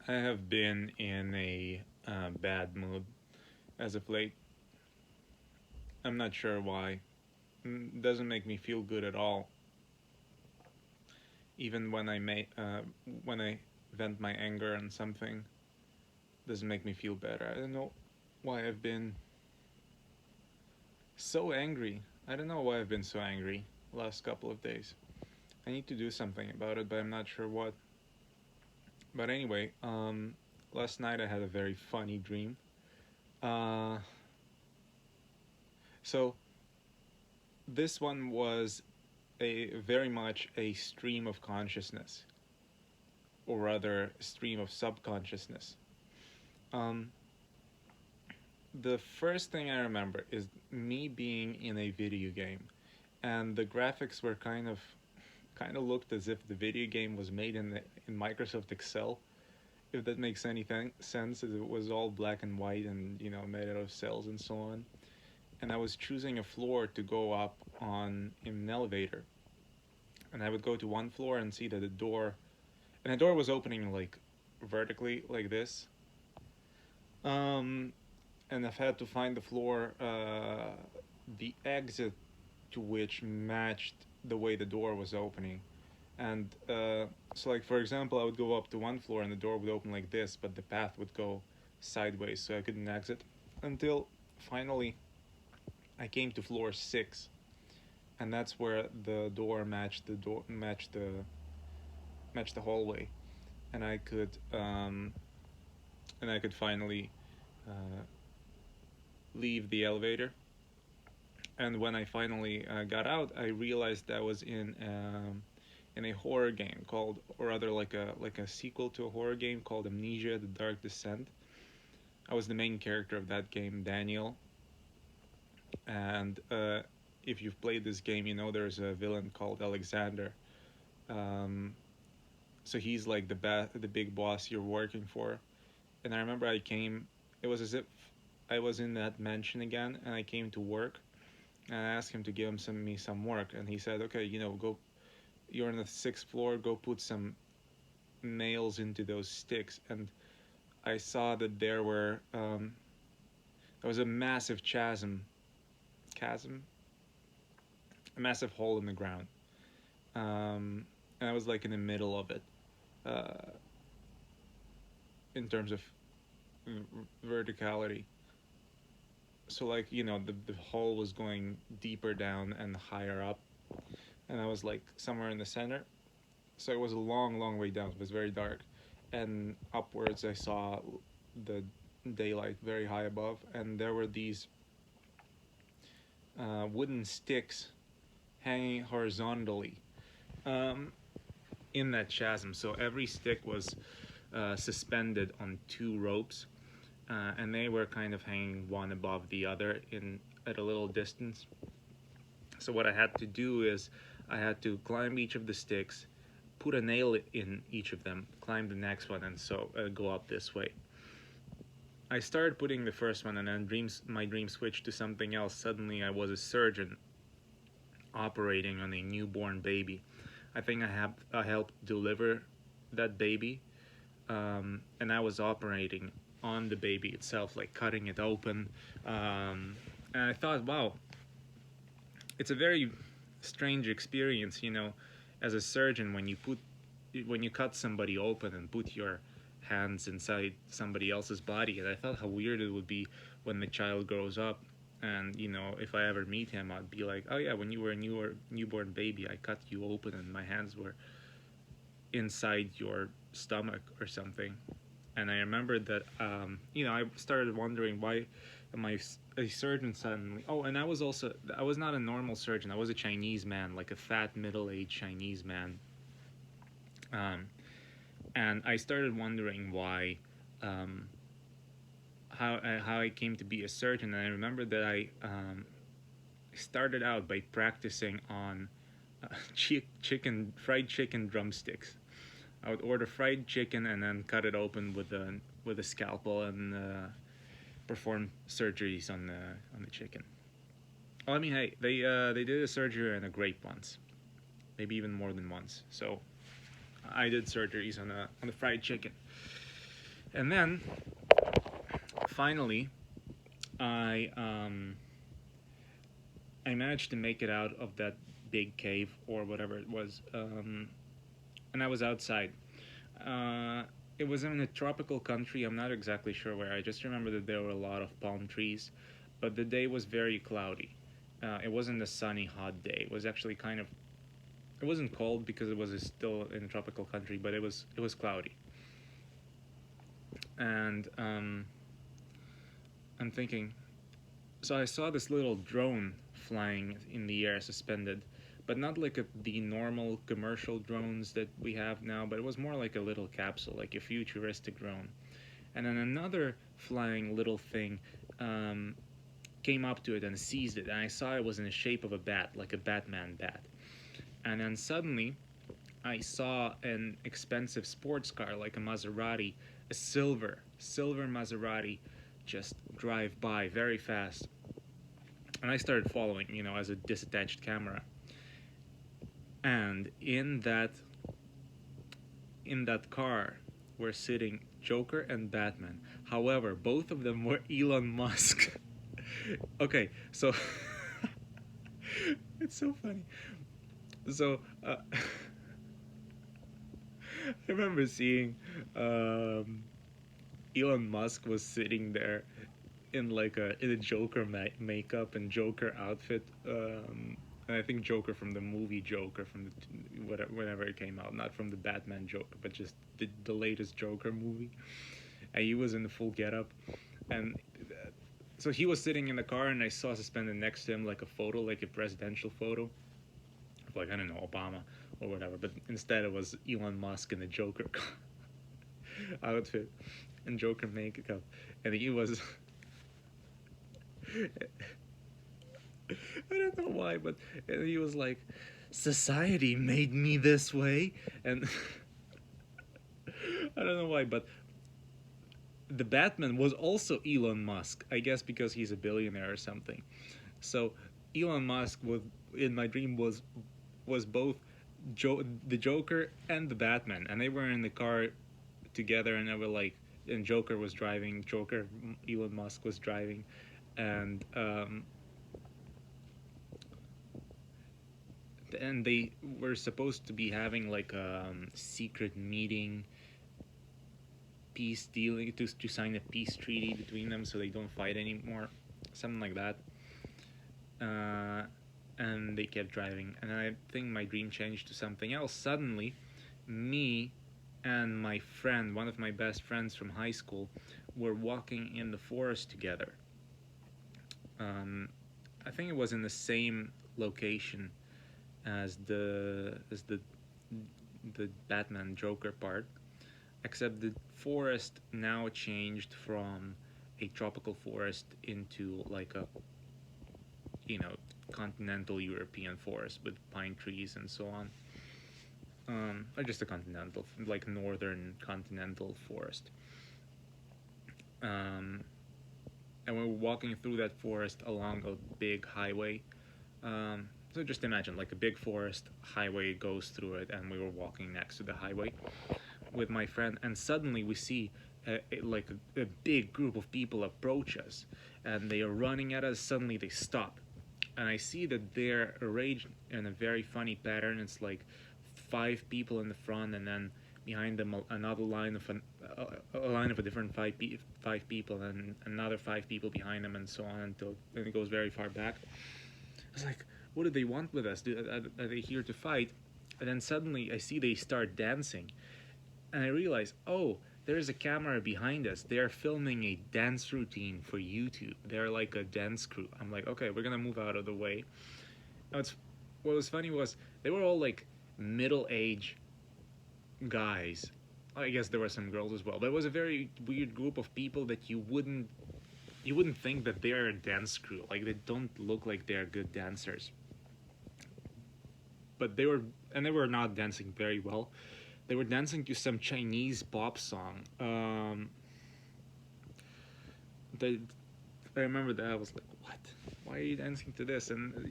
I have been in a bad mood as of late. I'm not sure why. Doesn't make me feel good at all. Even when I vent my anger on something, doesn't make me feel better. I don't know why I've been so angry. I don't know why I've been so angry last couple of days. I need to do something about it, but I'm not sure what. But anyway, last night I had a very funny dream. Uh, so this one was a very much a stream of consciousness, or rather, a stream of subconsciousness. Um, the first thing I remember is me being in a video game, and the graphics were kind of looked as if the video game was made in Microsoft Excel. If that makes any sense, it was all black and white and made out of cells and so on. And I was choosing a floor to go up on in an elevator, and I would go to one floor and see that the door was opening like vertically like this. Um, and I've had to find the floor, the exit to which matched the way the door was opening. And so, like for example, I would go up to one floor and the door would open like this, but the path would go sideways, so I couldn't exit until finally I came to floor 6, and that's where the door matched the hallway, and I could finally uh, leave the elevator. And when I finally got out, I realized I was in a horror game called, or rather like a sequel to a horror game called Amnesia: The Dark Descent. I was the main character of that game, Daniel. And if you've played this game, you know there's a villain called Alexander. Um, so he's like the big boss you're working for. And I remember I came. It was as if I was in that mansion again, and I came to work. And I asked him to give me some work, and he said, "Okay, go. You're on the 6th floor. Go put some nails into those sticks." And I saw that there was a massive chasm, a massive hole in the ground, and I was like in the middle of it, uh, in terms of verticality. So like the hole was going deeper down and higher up, and I was like somewhere in the center. So it was a long way down. It was very dark, and upwards I saw the daylight very high above, and there were these wooden sticks hanging horizontally, um, in that chasm. So every stick was suspended on 2 ropes, and they were kind of hanging one above the other in at a little distance. So what I had to do is I had to climb each of the sticks, put a nail in each of them, climb the next one, and so go up this way. I started putting the first one, and then my dream switched to something else. Suddenly, I was a surgeon operating on a newborn baby. I think I helped deliver that baby, and I was operating on the baby itself, like cutting it open. And I thought, wow, it's a very strange experience, as a surgeon when you cut somebody open and put your hands inside somebody else's body. And I thought how weird it would be when the child grows up. And if I ever meet him, I'd be like, oh yeah, when you were a newborn baby, I cut you open and my hands were inside your stomach or something. And I remembered that, I started wondering, why am I a surgeon suddenly? Oh, and I was not a normal surgeon. I was a Chinese man, like a fat middle-aged Chinese man. Um, and I started wondering why, how I came to be a surgeon. And I remember that I started out by practicing on fried chicken drumsticks. I would order fried chicken and then cut it open with a scalpel and perform surgeries on the chicken. Well, I mean, hey, they did a surgery on a grape once, maybe even more than once. So I did surgeries on the fried chicken. And then finally, I um, I managed to make it out of that big cave or whatever it was, and I was outside. Uh, it was in a tropical country. I'm not exactly sure where. I just remember that there were a lot of palm trees, but the day was very cloudy. It wasn't a sunny, hot day. It was actually kind of. It wasn't cold because it was still in a tropical country, but it was cloudy. And I'm thinking, so I saw this little drone flying in the air, suspended, but not like the normal commercial drones that we have now, but it was more like a little capsule, like a futuristic drone. And then another flying little thing um, came up to it and seized it, and I saw it was in the shape of a bat, like a Batman bat. And then suddenly, I saw an expensive sports car, like a Maserati, a silver Maserati, just drive by very fast. And I started following, as a disattached camera. And in that car were sitting Joker and Batman. However, both of them were Elon Musk. Okay, so it's so funny. So I remember seeing Elon Musk was sitting there in a Joker makeup and Joker outfit. And I think Joker from the movie Joker from whenever it came out, not from the Batman Joker, but just the latest Joker movie. And he was in the full getup, and so he was sitting in the car, and I saw suspended next to him like a photo, like a presidential photo of, like, I don't know, Obama or whatever. But instead, it was Elon Musk in the Joker outfit and Joker makeup, and he was. I don't know why, but he was like, "Society made me this way," and I don't know why, but the Batman was also Elon Musk, I guess because he's a billionaire or something. So Elon Musk was in my dream was both the Joker and the Batman, and they were in the car together, and they were like, and Joker was driving, Elon Musk was driving, and they were supposed to be having like a secret meeting, peace dealing, to sign a peace treaty between them so they don't fight anymore, something like that. And they kept driving, and I think my dream changed to something else. Suddenly, me and my friend, one of my best friends from high school, were walking in the forest together. I think it was in the same location as the Batman Joker part, except the forest now changed from a tropical forest into like a continental European forest with pine trees and so on, or just a continental, like northern continental forest. And we were walking through that forest along a big highway. So just imagine like a big forest, highway goes through it, and we were walking next to the highway with my friend, and suddenly we see a big group of people approach us, and they are running at us. Suddenly they stop, and I see that they're arranged in a very funny pattern. It's like 5 people in the front, and then behind them another line of a line of a different five people, and another 5 people behind them, and so on until then it goes very far back. I was like, what do they want with us? Are they here to fight? And then suddenly I see they start dancing, and I realize, oh, there's a camera behind us. They're filming a dance routine for YouTube. They're like a dance crew. I'm like, okay, we're gonna move out of the way. Now, what was funny was they were all like middle-aged guys. I guess there were some girls as well, but it was a very weird group of people that you wouldn't think that they're a dance crew. Like, they don't look like they're good dancers. But they were not dancing very well. They were dancing to some Chinese pop song. I remember that. I was like, what? Why are you dancing to this? And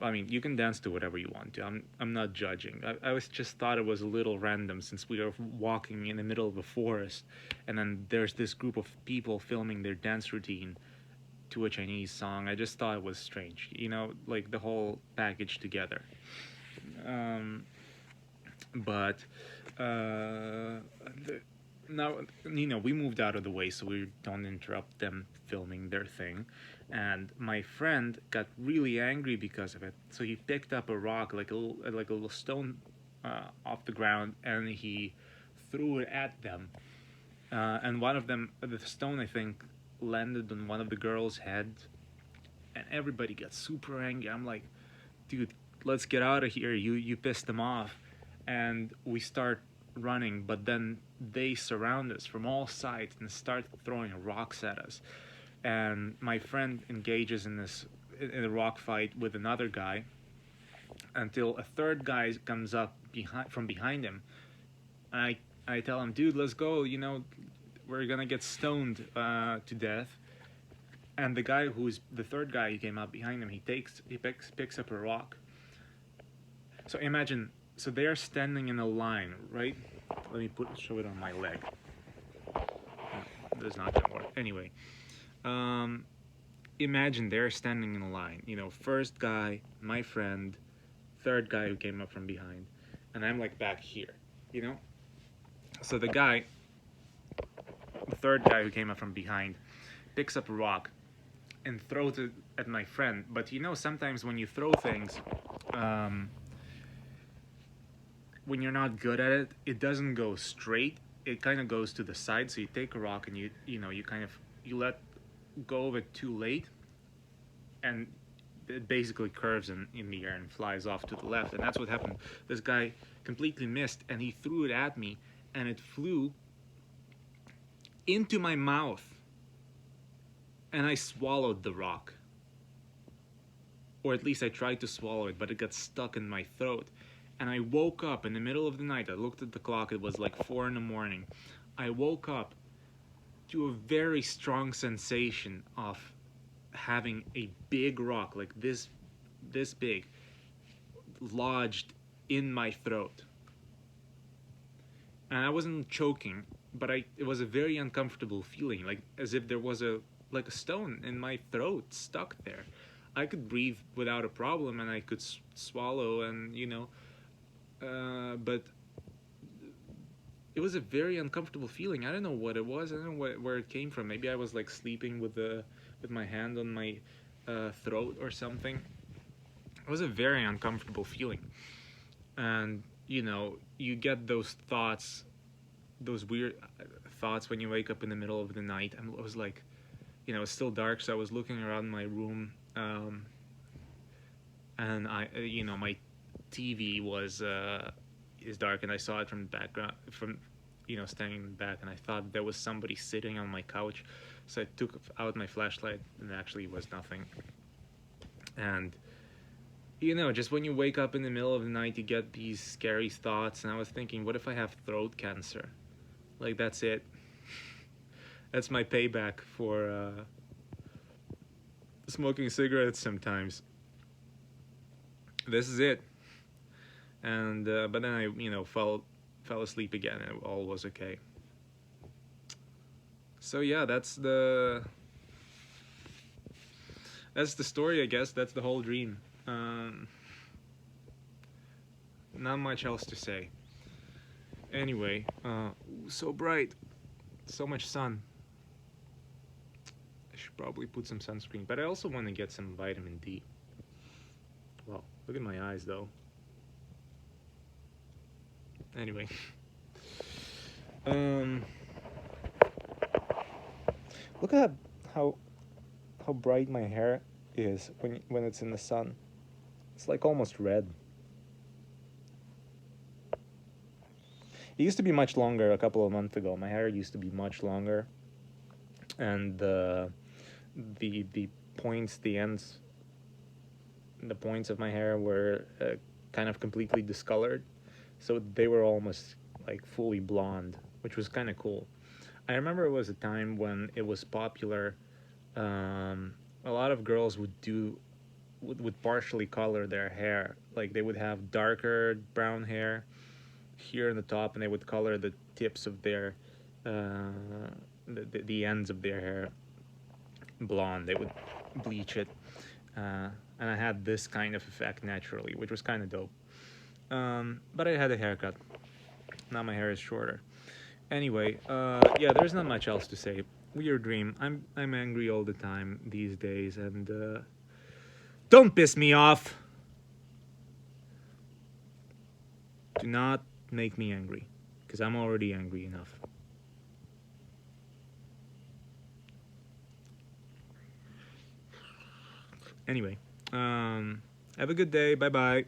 I mean, you can dance to whatever you want to. I'm not judging. I was just thought it was a little random since we were walking in the middle of a forest, and then there's this group of people filming their dance routine to a Chinese song. I just thought it was strange, like the whole package together. Um, but the, now we moved out of the way so we don't interrupt them filming their thing, and my friend got really angry because of it, so he picked up a rock, like a little stone, off the ground, and he threw it at them, and one of them, the stone, I think, landed on one of the girls' head, and everybody got super angry. I'm like, dude, let's get out of here, you pissed them off. And we start running, but then they surround us from all sides and start throwing rocks at us. And my friend engages in a rock fight with another guy until a third guy comes up from behind him. I tell him, dude, let's go. We're gonna get stoned to death. And the third guy who came up behind him, he picks up a rock. So imagine, so they are standing in a line, right? Let me show it on my leg. That's not gonna work. Anyway, imagine they're standing in a line. First guy, my friend, third guy who came up from behind, and I'm like back here. So the third guy who came up from behind, picks up a rock and throws it at my friend. But sometimes when you throw things, when you're not good at it, it doesn't go straight. It kind of goes to the side. So you take a rock and you let go of it too late, and it basically curves in the air and flies off to the left. And that's what happened. This guy completely missed, and he threw it at me, and it flew into my mouth, and I swallowed the rock. Or at least I tried to swallow it, but it got stuck in my throat. And I woke up in the middle of the night. I looked at the clock. It was like 4 a.m. I woke up to a very strong sensation of having a big rock, like this big, lodged in my throat. And I wasn't choking, but it was a very uncomfortable feeling, like as if there was a stone in my throat stuck there. I could breathe without a problem, and I could swallow, and but it was a very uncomfortable feeling. I don't know what it was. I don't know where it came from. Maybe I was like sleeping with my hand on my throat or something. It was a very uncomfortable feeling, and you get those thoughts, those weird thoughts when you wake up in the middle of the night. And I was like, it's still dark, so I was looking around my room, and my TV is dark, and I saw it from the background, from standing in the back, and I thought there was somebody sitting on my couch. So I took out my flashlight, and it actually was nothing. And just when you wake up in the middle of the night, you get these scary thoughts. And I was thinking, what if I have throat cancer? Like, that's it. That's my payback for smoking cigarettes sometimes. This is it. And but then I fell asleep again, and it all was okay. So yeah, that's the story, I guess. That's the whole dream. Not much else to say. Anyway, so bright, so much sun. I should probably put some sunscreen, but I also want to get some vitamin D. Well, look at my eyes though. Anyway, look at how bright my hair is when it's in the sun. It's like almost red. It used to be much longer a couple of months ago. My hair used to be much longer, and the points, the ends, the points of my hair were kind of completely discolored, so they were almost like fully blonde, which was kind of cool. I remember it was a time when it was popular. A lot of girls would do would partially color their hair. Like they would have darker brown hair here in the top, and they would color the tips of their the ends of their hair blonde. They would bleach it, and I had this kind of effect naturally, which was kind of dope. But I had a haircut. Now my hair is shorter. Anyway, yeah, there's not much else to say. Weird dream. I'm angry all the time these days, and don't piss me off. Do not make me angry, because I'm already angry enough. Anyway, have a good day. Bye bye.